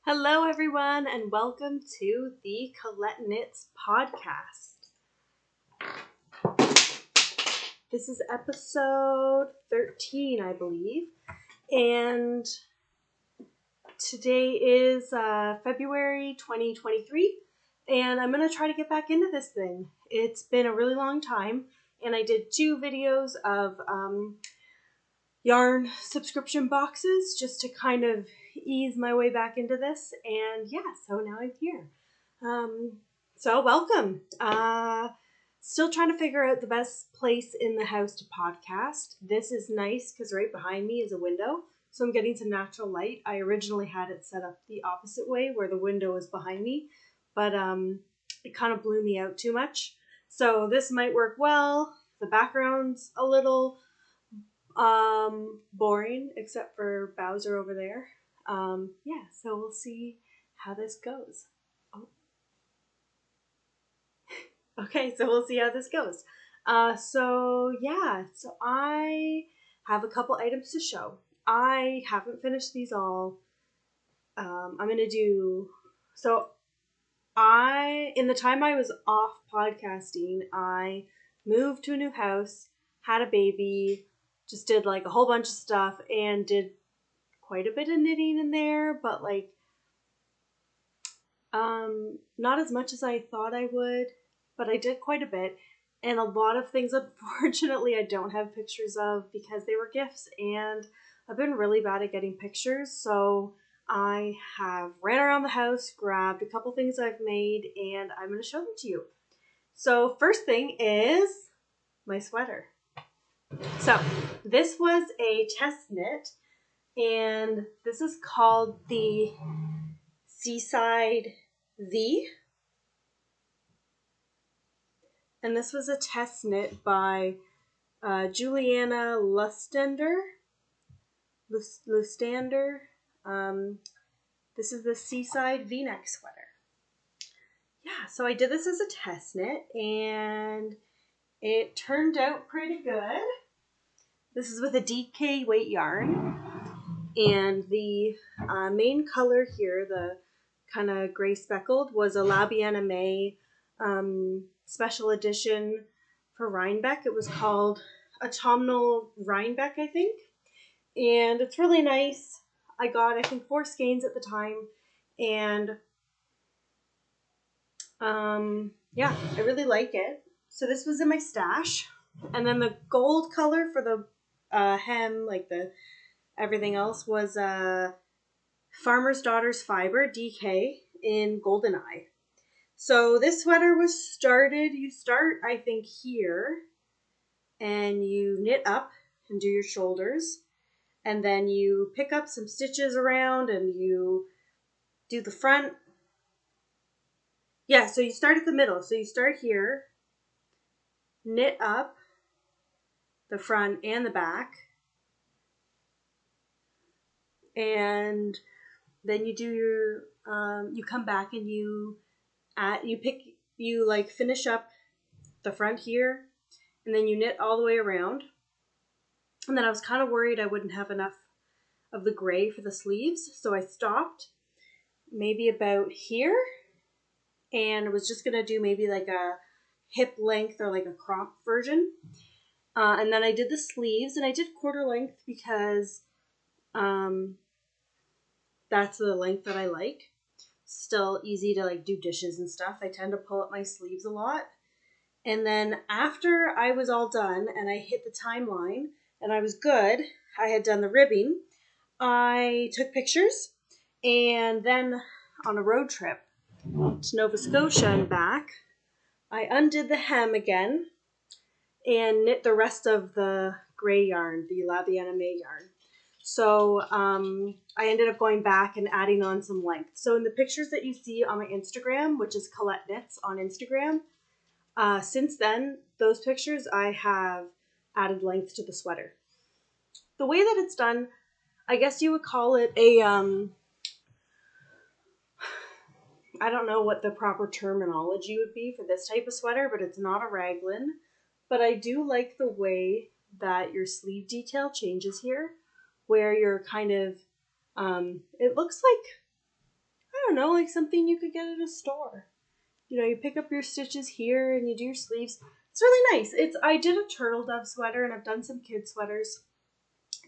Hello, everyone, and welcome to the Collette Knits podcast. This is episode 13, I believe, and today is February 2023, and I'm going to try to get back into this thing. It's been a really long time, and I did 2 videos of yarn subscription boxes just to kind of ease my way back into this, and yeah, so now I'm here. So welcome. Still trying to figure out the best place in the house to podcast. This is nice because right behind me is a window, so I'm getting some natural light. I originally had it set up the opposite way where the window is behind me, but it kind of blew me out too much. So this might work well. The background's a little boring except for Bowser over there. Yeah, so we'll see how this goes. Okay, so we'll see how this goes. So I have a couple items to show. I haven't finished these all. I'm gonna do, in the time I was off podcasting, I moved to a new house, had a baby, just did like a whole bunch of stuff and did quite a bit of knitting in there, but like, not as much as I thought I would. But I did quite a bit, and a lot of things, unfortunately, I don't have pictures of because they were gifts, and I've been really bad at getting pictures, so I have ran around the house, grabbed a couple things I've made, and I'm going to show them to you. So first thing is my sweater. So this was a test knit, and this is called the Seaside V. And this was a test knit by Juliana Lustander. This is the Seaside V-neck sweater. Yeah, so I did this as a test knit, and it turned out pretty good. This is with a DK weight yarn, and the main color here, the kind of gray speckled, was a La Bienne May special edition for Rhinebeck. It was called Autumnal Rhinebeck, I think. And it's really nice. I got, I think, 4 skeins at the time. And yeah, I really like it. So this was in my stash. And then the gold color for the hem, like the everything else, was Farmer's Daughter's Fiber DK in Golden Eye. So this sweater was started, you start, I think, here, and you knit up and do your shoulders, and then you pick up some stitches around and you do the front. Yeah, so you start at the middle. So you start here, knit up the front and the back, and then you do your, you come back and you finish up the front here, and then you knit all the way around. And then I was kind of worried I wouldn't have enough of the gray for the sleeves, so I stopped maybe about here, and I was just going to do maybe like a hip length or like a crop version. And then I did the sleeves, and I did quarter length because that's the length that I like. Still easy to like do dishes and stuff. I tend to pull up my sleeves a lot. And then after I was all done and I hit the timeline and I was good, I had done the ribbing, I took pictures, and then on a road trip to Nova Scotia and back, I undid the hem again and knit the rest of the gray yarn, the La Bienne May yarn. So I ended up going back and adding on some length. So in the pictures that you see on my Instagram, which is Collette Knits on Instagram, since then, those pictures, I have added length to the sweater. The way that it's done, I guess you would call it a, I don't know what the proper terminology would be for this type of sweater, but it's not a raglan. But I do like the way that your sleeve detail changes here, where you're kind of, it looks like don't know, like something you could get at a store. You know, you pick up your stitches here and you do your sleeves. It's really nice. I did a turtle dove sweater and I've done some kid sweaters.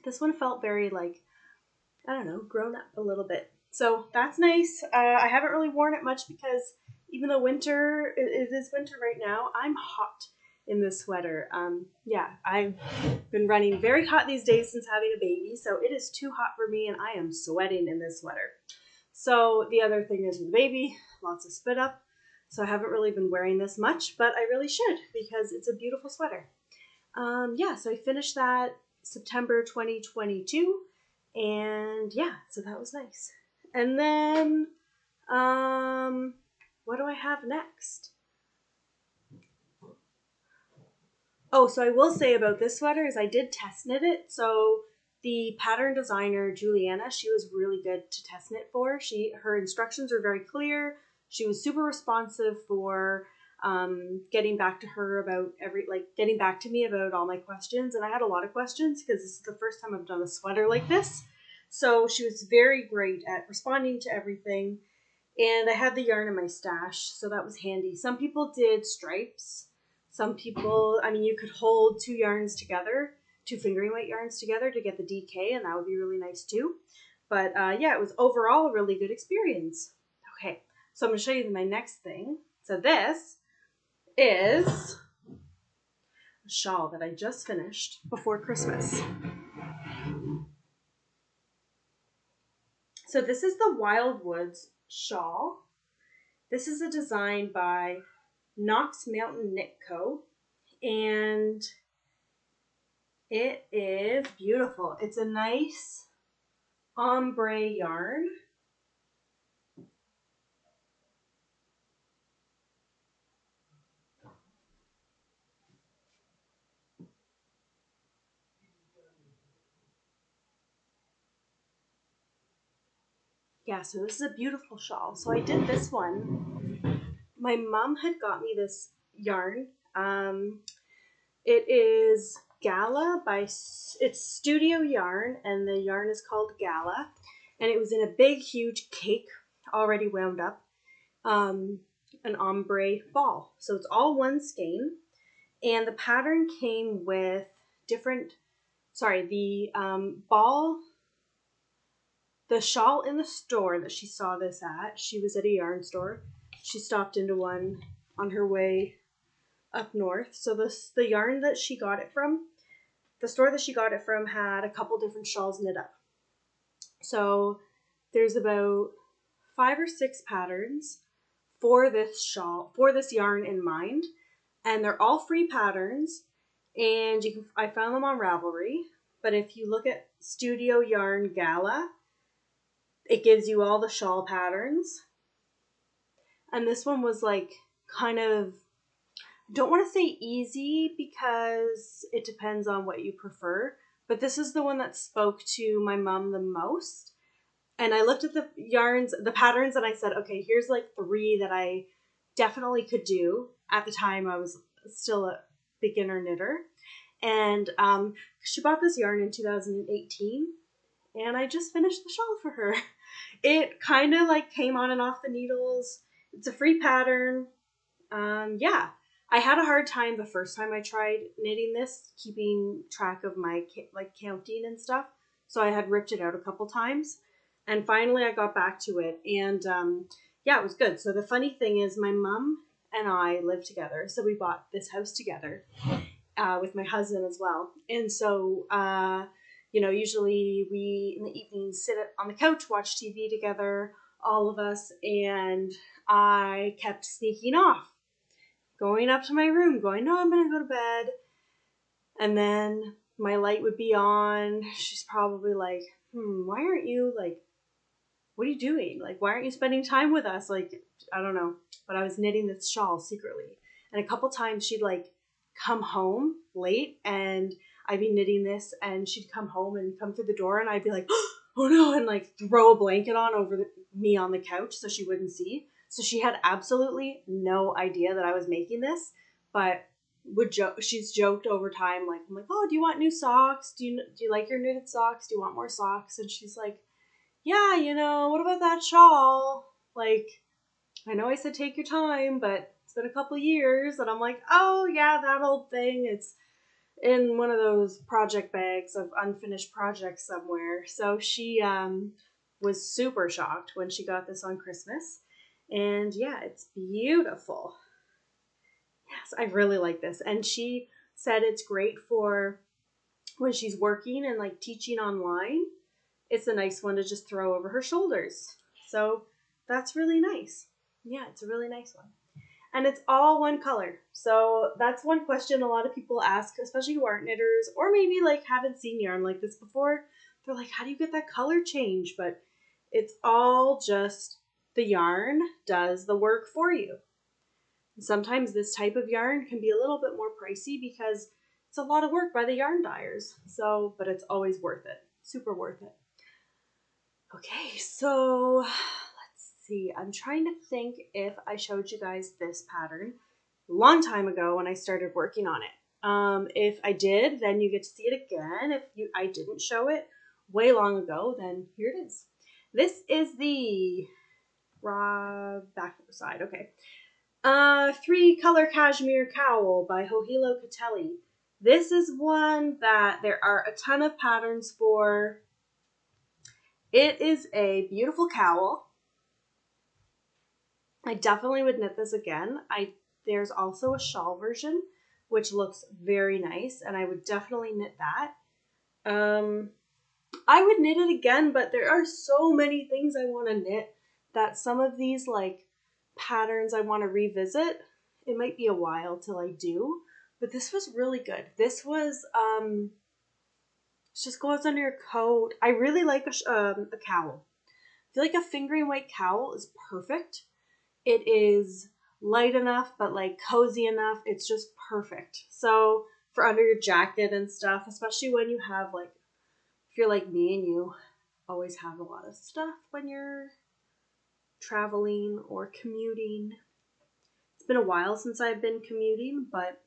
This one felt very like, I don't know, grown up a little bit. So that's nice. I haven't really worn it much because even though it is winter right now, I'm hot in this sweater. Yeah, I've been running very hot these days since having a baby, so it is too hot for me and I am sweating in this sweater. So the other thing is with the baby, lots of spit up. So I haven't really been wearing this much, but I really should because it's a beautiful sweater. Yeah, so I finished that September 2022, and yeah, so that was nice. And then, what do I have next? Oh, so I will say about this sweater is I did test knit it. So the pattern designer, Juliana, she was really good to test knit for. Her instructions were very clear. She was super responsive for getting back to her about getting back to me about all my questions. And I had a lot of questions because this is the first time I've done a sweater like this. So she was very great at responding to everything. And I had the yarn in my stash, so that was handy. Some people did stripes. Some people, I mean, you could hold two yarns together, two fingering weight yarns together to get the DK, and that would be really nice too. But yeah, it was overall a really good experience. Okay, so I'm going to show you my next thing. So this is a shawl that I just finished before Christmas. So this is the Wildwood Shawl. This is a design by Knox Mountain Knit Co. And it is beautiful. It's a nice ombre yarn. Yeah, so this is a beautiful shawl. So I did this one. My mom had got me this yarn. It is Gala it's Studio Yarn, and the yarn is called Gala. And it was in a big, huge cake, already wound up, an ombre ball. So it's all one skein. And the pattern came with the shawl in the store that she saw this at. She was at a yarn store. She stopped into one on her way up north. So the yarn that she got it from, the store that she got it from had a couple different shawls knit up. So there's about 5 or 6 patterns for this yarn in mind, and they're all free patterns, and I found them on Ravelry. But if you look at Studio Yarn Gala, it gives you all the shawl patterns. And this one was like kind of, don't want to say easy because it depends on what you prefer, but this is the one that spoke to my mom the most. And I looked at the yarns, the patterns, and I said, okay, here's like 3 that I definitely could do. At the time, I was still a beginner knitter. And she bought this yarn in 2018, and I just finished the shawl for her. It kind of like came on and off the needles. It's a free pattern. Yeah, I had a hard time the first time I tried knitting this, keeping track of my counting and stuff. So I had ripped it out a couple times. And finally I got back to it. And yeah, it was good. So the funny thing is my mom and I live together. So we bought this house together with my husband as well. And so, usually we in the evenings sit on the couch, watch TV together, all of us. And I kept sneaking off, going up to my room, going, no, I'm going to go to bed. And then my light would be on. She's probably like, why aren't you what are you doing? Why aren't you spending time with us? I don't know. But I was knitting this shawl secretly. And a couple times she'd come home late and I'd be knitting this and she'd come home and come through the door and I'd be like, oh no, and throw a blanket on over me on the couch so she wouldn't see. So she had absolutely no idea that I was making this, but she's joked over time, I'm like, oh, do you want new socks? Do you like your knitted socks? Do you want more socks? And she's like, yeah, what about that shawl? Like, I know I said take your time, but it's been a couple years, and I'm like, oh yeah, that old thing. It's in one of those project bags of unfinished projects somewhere. So she was super shocked when she got this on Christmas. And yeah, it's beautiful. Yes, I really like this. And she said it's great for when she's working and like teaching online. It's a nice one to just throw over her shoulders. So that's really nice. Yeah, it's a really nice one. And it's all one color. So that's one question a lot of people ask, especially who aren't knitters or maybe like haven't seen yarn like this before. They're like, how do you get that color change? But it's all just the yarn does the work for you. Sometimes this type of yarn can be a little bit more pricey because it's a lot of work by the yarn dyers. So, but it's always worth it. Super worth it. Okay, so let's see. I'm trying to think if I showed you guys this pattern a long time ago when I started working on it. If I did, then you get to see it again. If I didn't show it way long ago, then here it is. This is the back side. Okay. 3-color cashmere cowl by Locatelli. This is one that there are a ton of patterns for. It is a beautiful cowl. I definitely would knit this again. There's also a shawl version, which looks very nice, and I would definitely knit that. I would knit it again, but there are so many things I want to knit that some of these like patterns I want to revisit. It might be a while till I do, but this was really good. This was just goes under your coat. I really like a cowl. I feel like a fingering weight cowl is perfect. It is light enough, but like cozy enough. It's just perfect. So for under your jacket and stuff, especially when you have like, if you're like me and you always have a lot of stuff when you're traveling or commuting. It's been a while since I've been commuting, but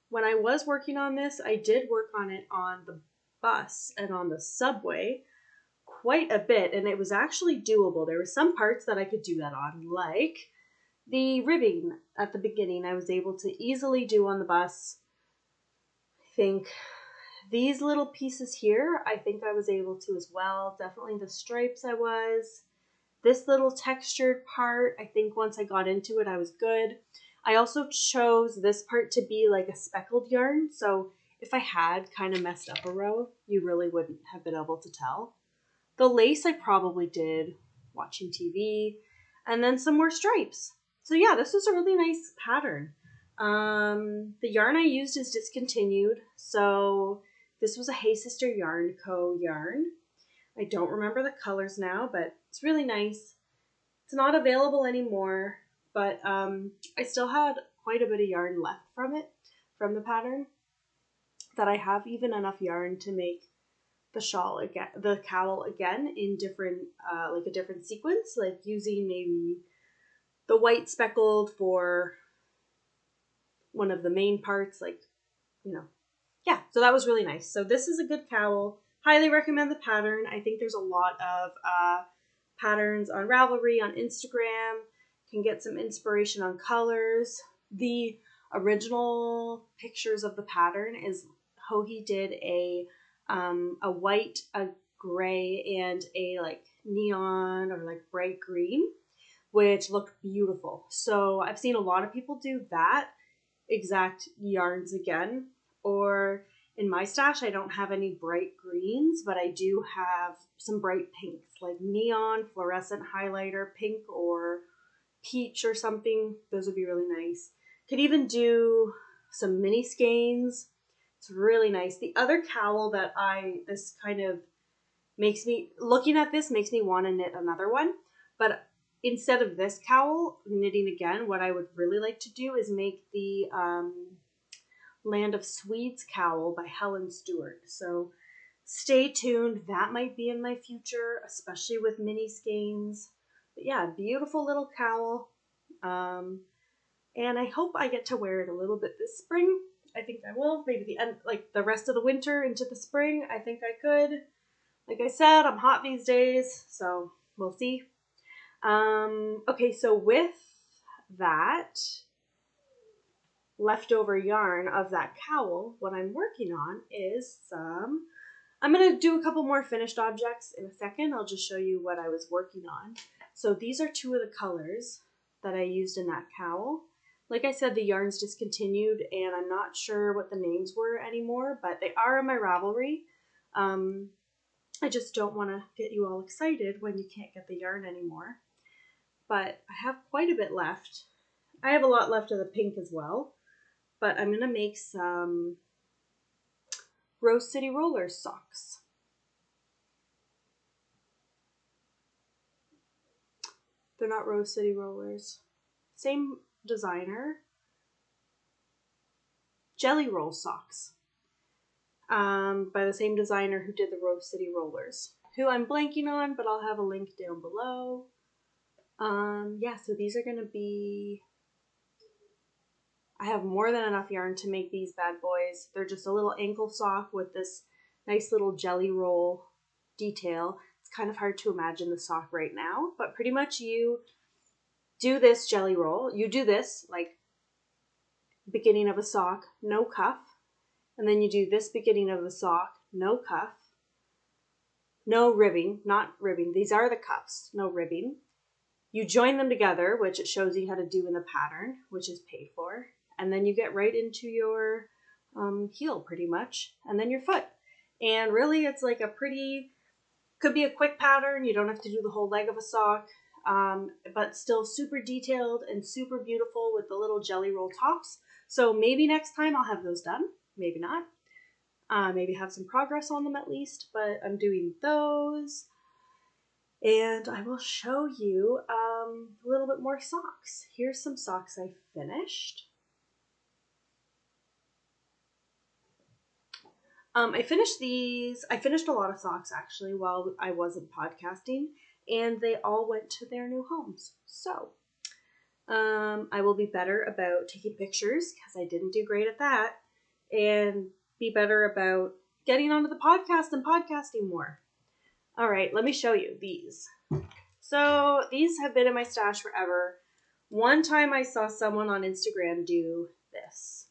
when I was working on this, I did work on it on the bus and on the subway quite a bit, and it was actually doable. There were some parts that I could do that on, like the ribbing at the beginning I was able to easily do on the bus. I think these little pieces here, I think I was able to as well. Definitely the stripes I was. This little textured part, I think once I got into it, I was good. I also chose this part to be like a speckled yarn, so if I had kind of messed up a row, you really wouldn't have been able to tell. The lace I probably did watching TV, and then some more stripes. So yeah, this was a really nice pattern. The yarn I used is discontinued, so this was a Hey Sister Yarn Co. yarn. I don't remember the colors now, but it's really nice. It's not available anymore, but I still had quite a bit of yarn left from it, from the pattern, that I have even enough yarn to make the shawl again, the cowl again in different, like a different sequence, like using maybe the white speckled for one of the main parts, like, you know, yeah, so that was really nice. So this is a good cowl. Highly recommend the pattern. I think there's a lot of patterns on Ravelry, on Instagram. Can get some inspiration on colors. The original pictures of the pattern is Hohi did a white, a gray, and a like neon or like bright green, which looked beautiful. So I've seen a lot of people do that exact yarns again. Or in my stash, I don't have any bright greens, but I do have some bright pinks, like neon, fluorescent highlighter, pink or peach or something. Those would be really nice. Could even do some mini skeins. It's really nice. The other cowl that this kind of makes me, looking at this makes me want to knit another one. But instead of this cowl, knitting again, what I would really like to do is make the Land of Swedes cowl by Helen Stewart. So stay tuned. That might be in my future, especially with mini skeins. But yeah, beautiful little cowl. And I hope I get to wear it a little bit this spring. I think I will. Maybe the end, like the rest of the winter into the spring. I think I could. Like I said, I'm hot these days, so we'll see. Okay, so with that leftover yarn of that cowl, what I'm working on is I'm going to do a couple more finished objects in a second. I'll just show you what I was working on. So these are two of the colors that I used in that cowl. Like I said, the yarn's discontinued and I'm not sure what the names were anymore, but they are in my Ravelry. I just don't want to get you all excited when you can't get the yarn anymore. But I have quite a bit left. I have a lot left of the pink as well, but I'm going to make some Rose City Rollers socks. They're not Rose City Rollers. Same designer. Jelly Roll socks. By the same designer who did the Rose City Rollers, who I'm blanking on, but I'll have a link down below. Yeah, so these are going to be, I have more than enough yarn to make these bad boys. They're just a little ankle sock with this nice little jelly roll detail. It's kind of hard to imagine the sock right now, but pretty much you do this jelly roll. You do this, like beginning of a sock, no cuff. And then you do this beginning of the sock, no cuff, no ribbing, not ribbing. These are the cuffs, no ribbing. You join them together, which it shows you how to do in the pattern, which is paid for. And then you get right into your heel pretty much, and then your foot. And really it's like a pretty, could be a quick pattern. You don't have to do the whole leg of a sock, but still super detailed and super beautiful with the little jelly roll tops. So maybe next time I'll have those done. Maybe not. Maybe have some progress on them at least, but I'm doing those. And I will show you a little bit more socks. Here's some socks I finished. I finished these. I finished a lot of socks actually while I wasn't podcasting, and they all went to their new homes. So I will be better about taking pictures because I didn't do great at that, and be better about getting onto the podcast and podcasting more. All right, let me show you these. So these have been in my stash forever. One time I saw someone on Instagram do this,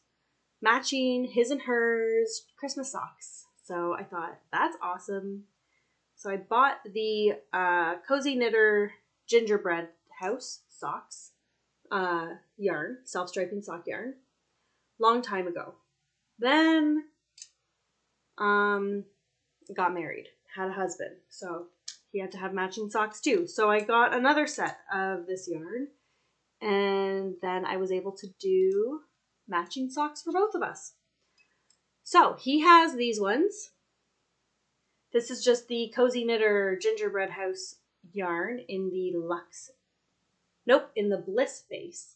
matching his and hers Christmas socks. So I thought, that's awesome. So I bought the Cozy Knitter Gingerbread House socks yarn, self-striping sock yarn, long time ago. Then got married, had a husband, so he had to have matching socks too. So I got another set of this yarn, and then I was able to do matching socks for both of us. So he has these ones. This is just the Cozy Knitter Gingerbread House yarn in the in the Bliss base.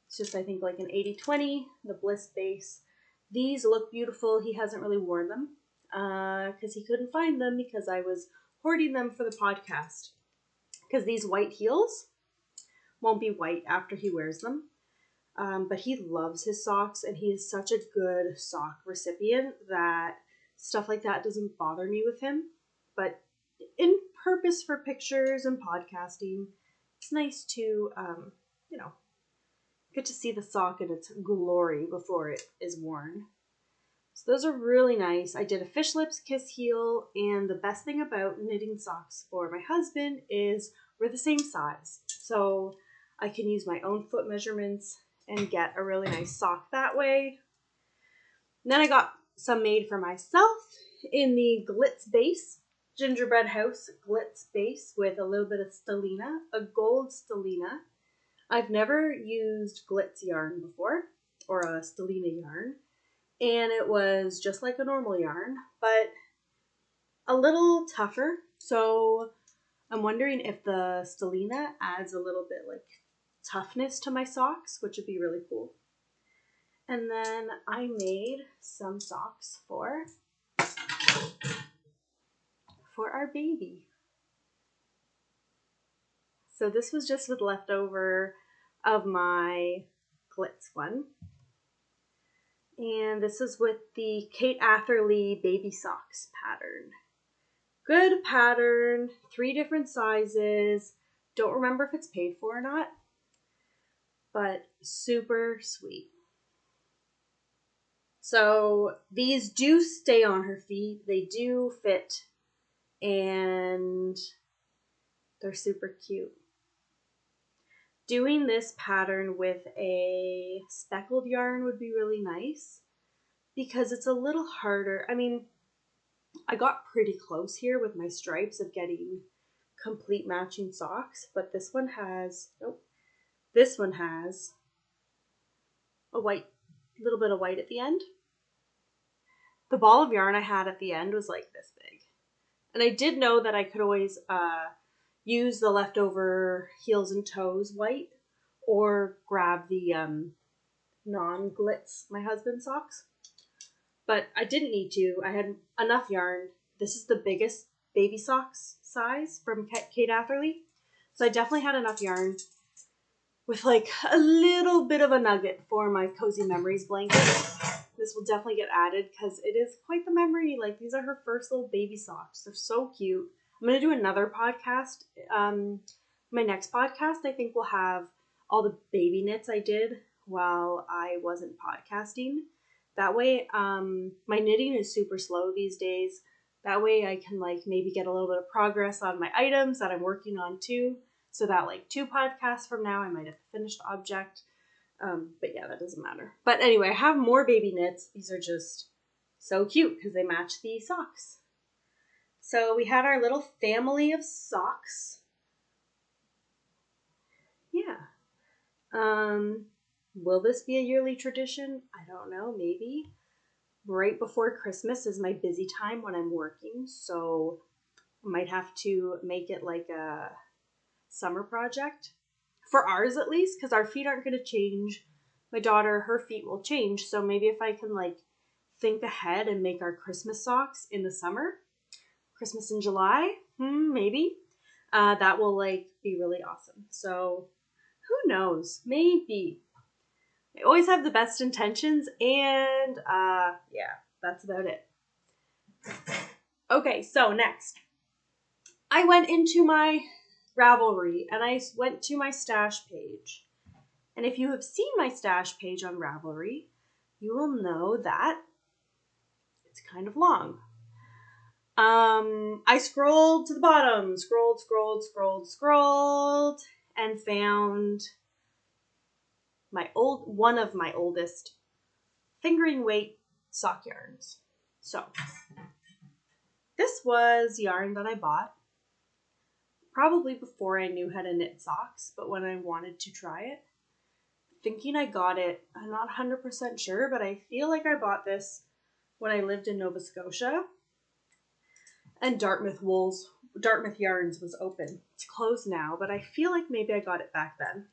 It's just, I think, like an 80-20, the Bliss base. These look beautiful. He hasn't really worn them because he couldn't find them because I was hoarding them for the podcast. Because these white heels won't be white after he wears them. But he loves his socks, and he is such a good sock recipient that stuff like that doesn't bother me with him. But in purpose for pictures and podcasting, it's nice to, get to see the sock in its glory before it is worn. So those are really nice. I did a fish lips kiss heel, and the best thing about knitting socks for my husband is we're the same size. So I can use my own foot measurements and get a really nice sock that way. And then I got some made for myself in the Glitz base, Gingerbread House Glitz base with a little bit of stellina, a gold stellina. I've never used Glitz yarn before, or a stellina yarn, and it was just like a normal yarn, but a little tougher. So I'm wondering if the stellina adds a little bit like toughness to my socks, which would be really cool. And then I made some socks for our baby. So this was just with leftover of my Glitz one. And this is with the Kate Atherley baby socks pattern. Good pattern, 3 different sizes, Don't remember if it's paid for or not, but super sweet. So these do stay on her feet. They do fit, and they're super cute. Doing this pattern with a speckled yarn would be really nice because it's a little harder. I mean, I got pretty close here with my stripes of getting complete matching socks, but this one has, a white, little bit of white at the end. The ball of yarn I had at the end was like this big. And I did know that I could always use the leftover heels and toes white or grab the non-glitz, my husband's socks. But I didn't need to. I had enough yarn. This is the biggest baby socks size from Kate Atherley. So I definitely had enough yarn with like a little bit of a nugget for my Cozy Memories blanket. This will definitely get added because it is quite the memory. Like, these are her first little baby socks. They're so cute. I'm going to do another podcast. My next podcast, I think, will have all the baby knits I did while I wasn't podcasting. That way, my knitting is super slow these days. That way I can like maybe get a little bit of progress on my items that I'm working on too. So that like 2 podcasts from now, I might have a finished object. But yeah, that doesn't matter. But anyway, I have more baby knits. These are just so cute because they match the socks. So we had our little family of socks. Yeah. Will this be a yearly tradition? I don't know, maybe. Right before Christmas is my busy time when I'm working, so I might have to make it like a summer project. For ours at least, because our feet aren't going to change. My daughter, her feet will change, so maybe if I can like think ahead and make our Christmas socks in the summer, Christmas in July, maybe, that will like be really awesome. So who knows? Maybe. I always have the best intentions, and yeah, that's about it. Okay, so next, I went into my Ravelry and I went to my stash page. And if you have seen my stash page on Ravelry, you will know that it's kind of long. I scrolled to the bottom, scrolled, and found one of my oldest fingering weight sock yarns. So this was yarn that I bought probably before I knew how to knit socks, but when I wanted to try it, thinking I got it, I'm not 100% sure, but I feel like I bought this when I lived in Nova Scotia, and Dartmouth Yarns was open. It's closed now, but I feel like maybe I got it back then.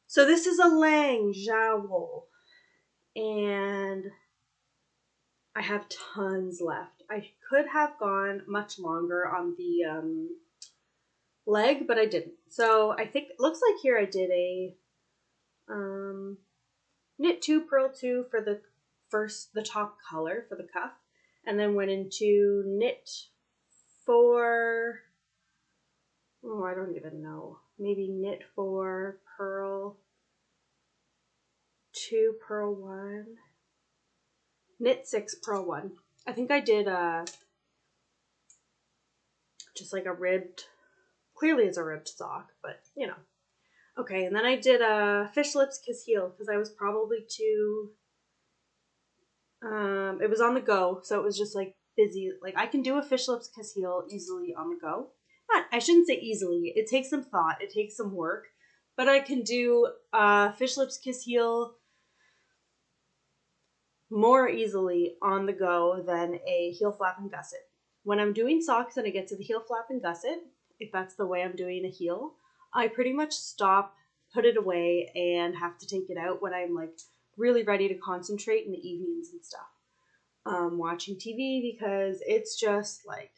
So this is a Lang jowl, and I have tons left. I could have gone much longer on the leg, but I didn't. So I think it looks like here I did a knit 2, purl 2 for the top color for the cuff, and then went into knit 4, I don't even know, maybe knit 4, purl 2, purl 1, knit 6, purl 1. I think I did just like a ribbed, clearly it's a ribbed sock, but you know. Okay, and then I did a fish lips kiss heel because I was probably too, it was on the go, so it was just like busy. Like, I can do a fish lips kiss heel easily on the go. I shouldn't say easily. It takes some thought. It takes some work. But I can do fish lips kiss heel more easily on the go than a heel flap and gusset. When I'm doing socks and I get to the heel flap and gusset, if that's the way I'm doing a heel, I pretty much stop, put it away, and have to take it out when I'm like really ready to concentrate in the evenings and stuff. Watching TV, because it's just like,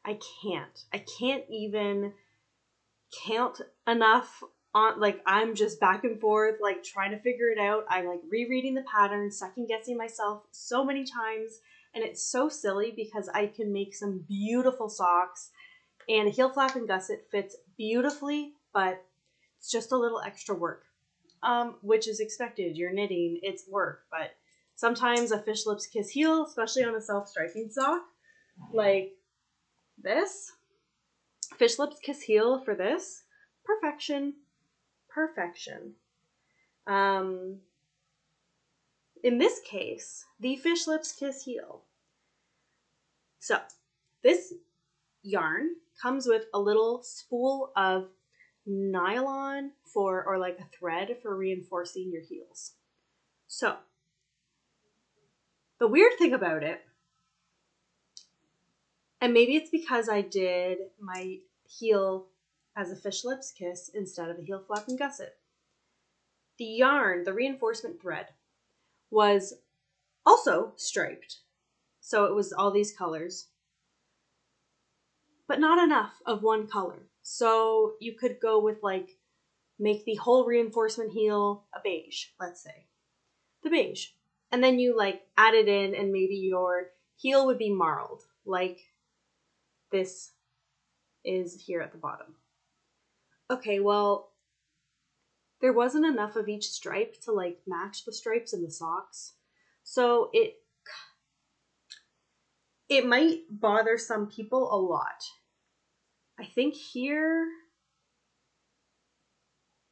I can't even count enough on, like, I'm just back and forth, like trying to figure it out. I'm like rereading the pattern, second guessing myself so many times, and it's so silly because I can make some beautiful socks And a heel flap and gusset fits beautifully, but it's just a little extra work, which is expected. You're knitting, it's work, but sometimes a fish lips kiss heel, especially on a self-striping sock like this. Fish lips kiss heel for this, perfection, perfection. In this case, the fish lips kiss heel. So this yarn comes with a little spool of nylon or like a thread for reinforcing your heels. So the weird thing about it, and maybe it's because I did my heel as a fish lips kiss instead of a heel flap and gusset, the yarn, the reinforcement thread, was also striped. So it was all these colors, but not enough of one color. So you could go with like, make the whole reinforcement heel a beige, let's say. The beige. And then you like add it in and maybe your heel would be marled, like this is here at the bottom. Okay, well, there wasn't enough of each stripe to like match the stripes in the socks. So it might bother some people a lot. I think here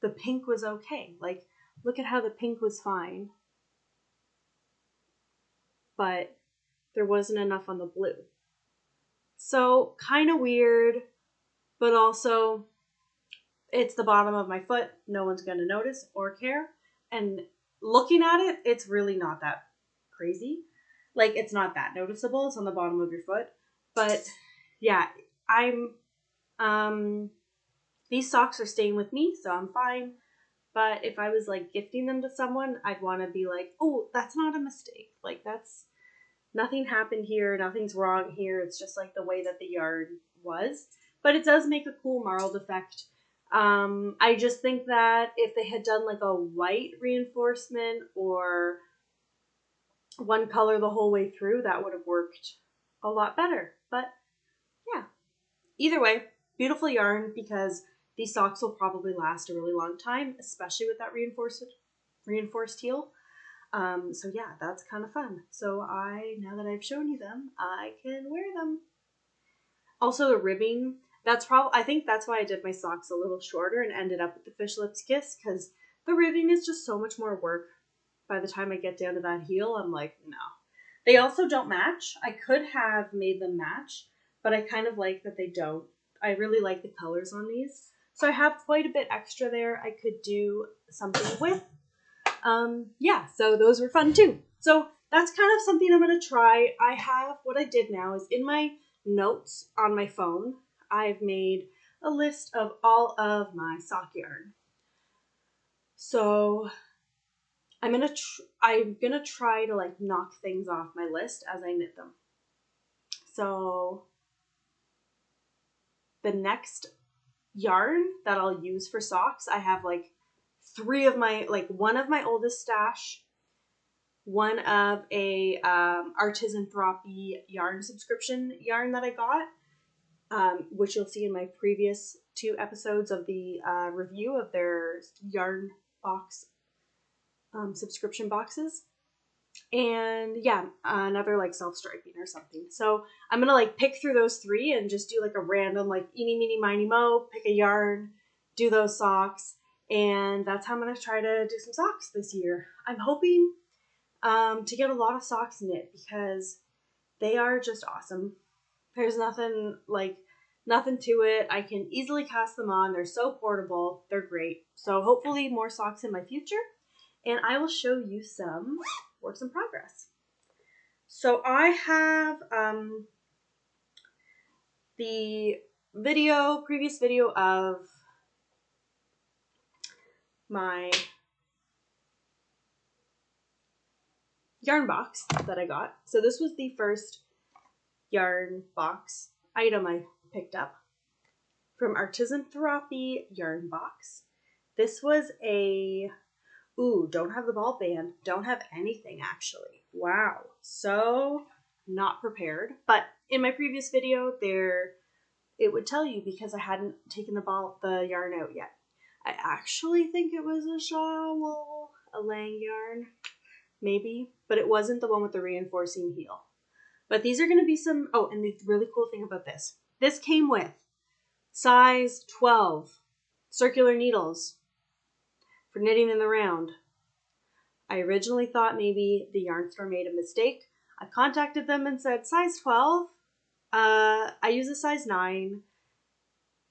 the pink was okay. Like, look at how the pink was fine. But there wasn't enough on the blue. So kind of weird, but also it's the bottom of my foot. No one's going to notice or care. And looking at it, it's really not that crazy. Like, it's not that noticeable. It's on the bottom of your foot. But yeah, these socks are staying with me, so I'm fine. But if I was like gifting them to someone, I'd want to be like, oh, that's not a mistake. Like, that's, nothing happened here. Nothing's wrong here. It's just like the way that the yarn was. But it does make a cool marled effect. I just think that if they had done like a white reinforcement or one color the whole way through, that would have worked a lot better. But yeah, either way, beautiful yarn, because these socks will probably last a really long time, especially with that reinforced heel. So yeah, that's kind of fun. So now that I've shown you them, I can wear them. Also the ribbing, I think that's why I did my socks a little shorter and ended up with the fish lips kiss, because the ribbing is just so much more work. By the time I get down to that heel, I'm like, no. They also don't match. I could have made them match, but I kind of like that they don't. I really like the colors on these. So I have quite a bit extra there I could do something with. Yeah, so those were fun too. So that's kind of something I'm going to try. What I did now is in my notes on my phone, I've made a list of all of my sock yarn. So I'm gonna try to like knock things off my list as I knit them. So the next yarn that I'll use for socks, I have like one of my oldest stash, one of a Artisan Therapist yarn subscription yarn that I got, which you'll see in my previous 2 episodes of the review of their yarn box subscription boxes, and yeah, another like self-striping or something. So I'm gonna like pick through those 3 and just do like a random like eeny meeny miny mo, pick a yarn, do those socks, and that's how I'm gonna try to do some socks this year. I'm hoping to get a lot of socks knit because they are just awesome. There's nothing to it. I can easily cast them on. They're so portable. They're great. So hopefully more socks in my future. And I will show you some works in progress. So I have the previous video of my yarn box that I got. So this was the first yarn box item I picked up from Artisan Therapist yarn box. This was don't have the ball band, don't have anything actually. Wow, so not prepared. But in my previous video, it would tell you because I hadn't taken the yarn out yet. I actually think it was a shawl, a Lang yarn, maybe, but it wasn't the one with the reinforcing heel. But these are going to be some, oh, and the really cool thing about this came with size 12 circular needles for knitting in the round. I originally thought maybe the yarn store made a mistake. I contacted them and said, size 12? I use a size 9.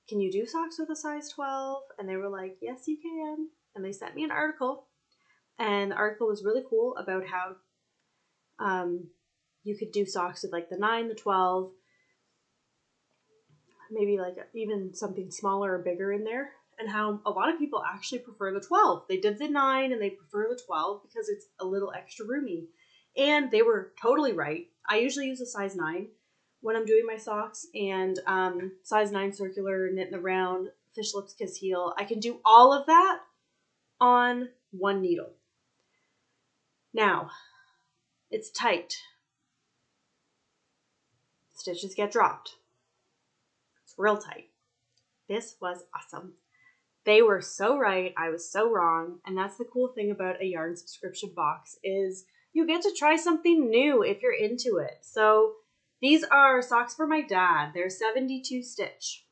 Can you do socks with a size 12? And they were like, yes, you can. And they sent me an article. And the article was really cool about how you could do socks with like the 9, the 12, maybe like even something smaller or bigger in there. And how a lot of people actually prefer the 12. They did the 9 and they prefer the 12 because it's a little extra roomy. And they were totally right. I usually use a size 9 when I'm doing my socks, and size 9 circular, knit in the round, fish lips, kiss heel. I can do all of that on one needle. Now, it's tight. Stitches get dropped. It's real tight. This was awesome. They were so right. I was so wrong. And that's the cool thing about a yarn subscription box is you get to try something new if you're into it. So these are socks for my dad. They're 72 stitch.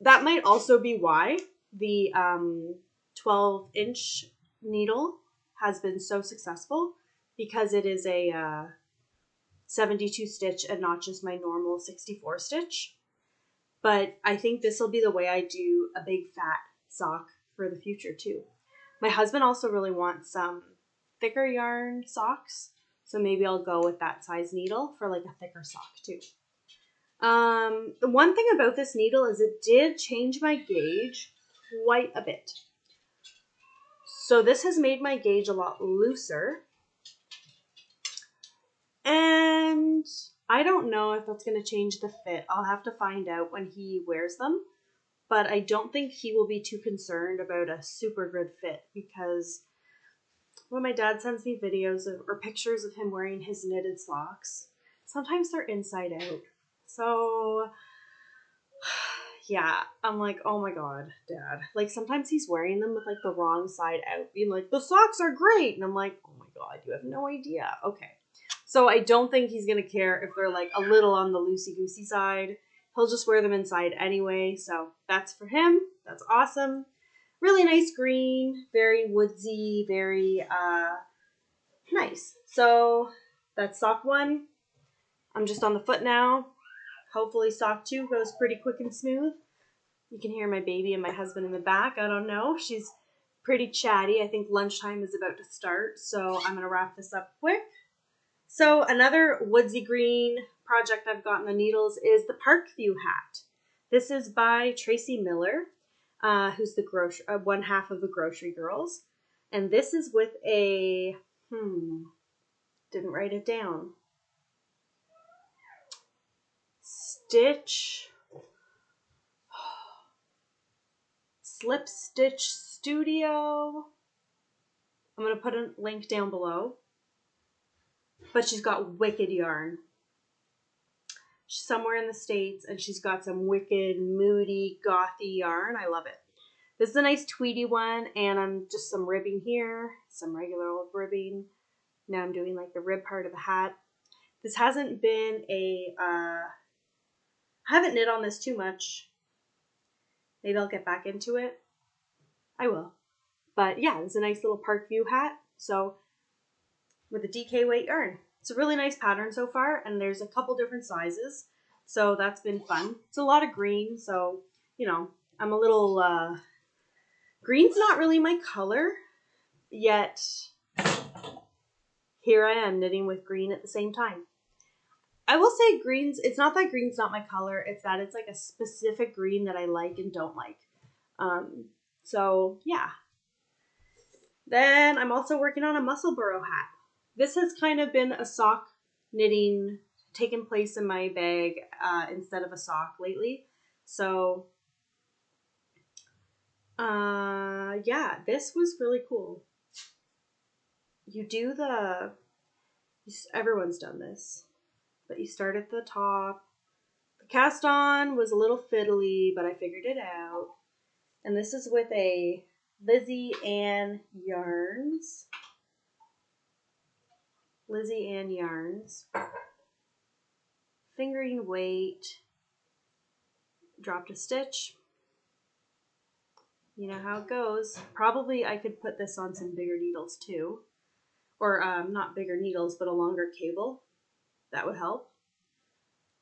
That might also be why the 12-inch needle has been so successful, because it is a 72 stitch and not just my normal 64 stitch. But I think this will be the way I do a big fat sock for the future too. My husband also really wants some thicker yarn socks, so maybe I'll go with that size needle for like a thicker sock too. The one thing about this needle is it did change my gauge quite a bit. So this has made my gauge a lot looser. And I don't know if that's going to change the fit. I'll have to find out when he wears them. But I don't think he will be too concerned about a super good fit, because when my dad sends me videos or pictures of him wearing his knitted socks, sometimes they're inside out. So yeah, I'm like, oh my God, Dad. Like sometimes he's wearing them with like the wrong side out, being like, the socks are great. And I'm like, oh my God, you have no idea. Okay. So I don't think he's going to care if they're like a little on the loosey-goosey side. He'll just wear them inside anyway. So that's for him. That's awesome. Really nice green, very woodsy, very nice. So that's sock 1. I'm just on the foot now. Hopefully sock 2 goes pretty quick and smooth. You can hear my baby and my husband in the back. I don't know. She's pretty chatty. I think lunchtime is about to start. So I'm going to wrap this up quick. So another woodsy green project I've got in the needles is the Parkview hat. This is by Tracy Miller, who's the one half of the Grocery Girls. And this is with a, didn't write it down. Slip Stitch Studio. I'm going to put a link down below. But she's got wicked yarn. She's somewhere in the States, and she's got some wicked, moody, gothy yarn. I love it. This is a nice tweedy one, and I'm just some ribbing here, some regular old ribbing. Now I'm doing like the rib part of the hat. This hasn't been I haven't knit on this too much. Maybe I'll get back into it. I will. But yeah, it's a nice little Parkview hat. So with a DK weight yarn. It's a really nice pattern so far, and there's a couple different sizes. So that's been fun. It's a lot of green, so, you know, I'm a little, green's not really my color, yet here I am knitting with green at the same time. I will say it's not that green's not my color, it's that it's like a specific green that I like and don't like. So yeah. Then I'm also working on a Musselboro hat. This has kind of been a sock knitting taken place in my bag instead of a sock lately. So yeah, this was really cool. Everyone's done this, but you start at the top, the Cast on was a little fiddly, but I figured it out. And this is with a Lizzie Ann Yarns. Lizzie Ann Yarns. Fingering weight. Dropped a stitch. You know how it goes. Probably I could put this on some bigger needles too. Or not bigger needles, but a longer cable. That would help.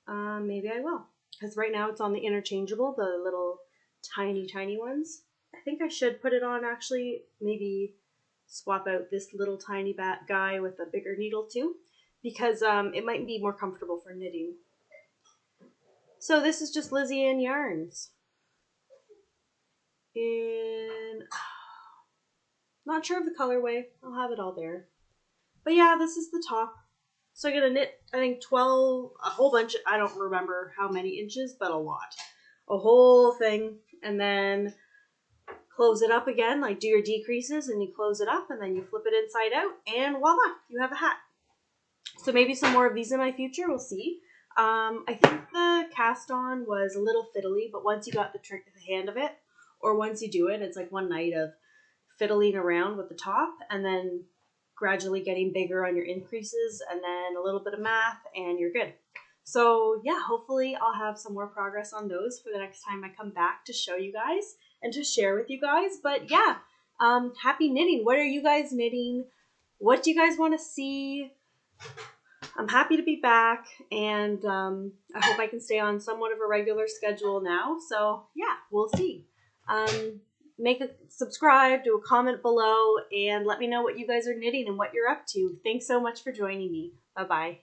Maybe I will. Because right now it's on the interchangeable, the little tiny ones. I think I should put it on actually, maybe swap out this little tiny guy with a bigger needle too. Because it might be more comfortable for knitting. So this is just Lizzie Ann Yarns. Not sure of the colorway. I'll have it all there. But yeah, this is the top. So I'm going to knit, I think 12, a whole bunch. I don't remember how many inches, but a lot. A whole thing. And then close it up again, like do your decreases and you close it up and then you flip it inside out and voila, you have a hat. So maybe some more of these in my future, we'll see. I think the cast on was a little fiddly, but once you got the hang of it, or once you do it, it's like one night of fiddling around with the top and then gradually getting bigger on your increases and then a little bit of math and you're good. So yeah, hopefully I'll have some more progress on those for the next time I come back to show you guys and to share with you guys. But yeah, happy knitting. What are you guys knitting? What do you guys want to see? I'm happy to be back, and I hope I can stay on somewhat of a regular schedule now. So yeah, we'll see. Subscribe, do a comment below, and let me know what you guys are knitting and what you're up to. Thanks so much for joining me. Bye-bye.